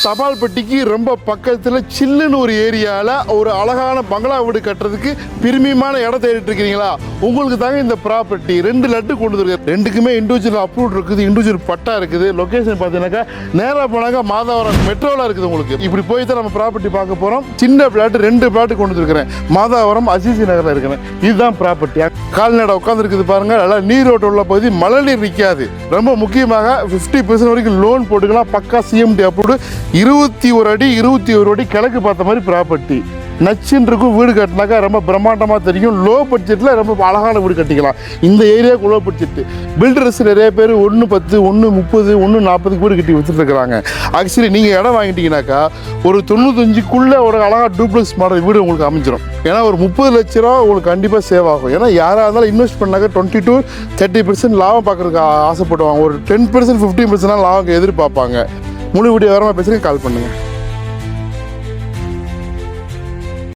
தபால் பெட்டிக்கு ரொம்ப பக்கத்தில் சில்லுன்னு ஒரு ஏரியாவில் ஒரு அழகான பங்களா வீடு கட்டுறதுக்கு பிரிமியமான இடம் தேடிட்டு இருக்கிறீங்களா? உங்களுக்கு தாங்க இந்த ப்ராப்பர்ட்டி. 2 லட்டு கொண்டு இருக்கு. ரெண்டுக்குமே இண்டிவிஜுவல் அப்ரூவ் இருக்குது, இண்டிவிஜுவல் பட்டா இருக்குது. லொக்கேஷன் பார்த்தீங்கன்னாக்கா நேராக போனாக்கா மாதாவரம் மெட்ரோவில் இருக்குது. உங்களுக்கு இப்படி போய் தான் நம்ம ப்ராப்பர்ட்டி பார்க்க போகிறோம். சின்ன பிளாட் 2 பிளாட் கொண்டு வந்துருக்கிறேன். மாதாவரம் அசிசி நகரில் இருக்கிறேன். இதுதான் ப்ராப்பர்ட்டி. கால்நடை உட்காந்து இருக்குது பாருங்க. நல்லா நீரோட்டம் உள்ள பகுதி, மழை நீர் நிற்காது. ரொம்ப முக்கியமாக 50% வரைக்கும் லோன் போட்டுக்கலாம். பக்கா சிஎம்டி அப்ரூவ்டு. 21 அடி 21 அடி கிழக்கு பார்த்த மாதிரி ப்ராப்பர்ட்டி. நச்சுன்னு இருக்கும். வீடு கட்டினாக்கா ரொம்ப பிரம்மாண்டமாக தெரியும். லோ பட்ஜெட்டில் ரொம்ப அழகான வீடு கட்டிக்கலாம். இந்த ஏரியாவுக்கு லோ பட்ஜெட்டு. பில்டர்ஸ் நிறைய பேர் 1.10, 1.30, 1.40 வீடு கட்டி வச்சுருக்குறாங்க. ஆக்சுவலி நீங்கள் இடம் வாங்கிட்டீங்கன்னாக்கா ஒரு 95க்குள்ளே ஒரு அழகாக டூப்ளெக்ஸ் மாடல் வீடு உங்களுக்கு அமைஞ்சிடும். ஏன்னா ஒரு 30 லட்ச ரூபா உங்களுக்கு கண்டிப்பாக சேவ் ஆகும். ஏன்னா யாராக இருந்தாலும் இன்வெஸ்ட் பண்ணாக்க 20 to 30% லாபம் பார்க்குறதுக்கு ஆசைப்படுவாங்க. ஒரு 10% 15% லாபம் எதிர்பார்ப்பாங்க. முழு வீடியோ வரமாக பேசுகிறேன். கால் பண்ணுங்கள்.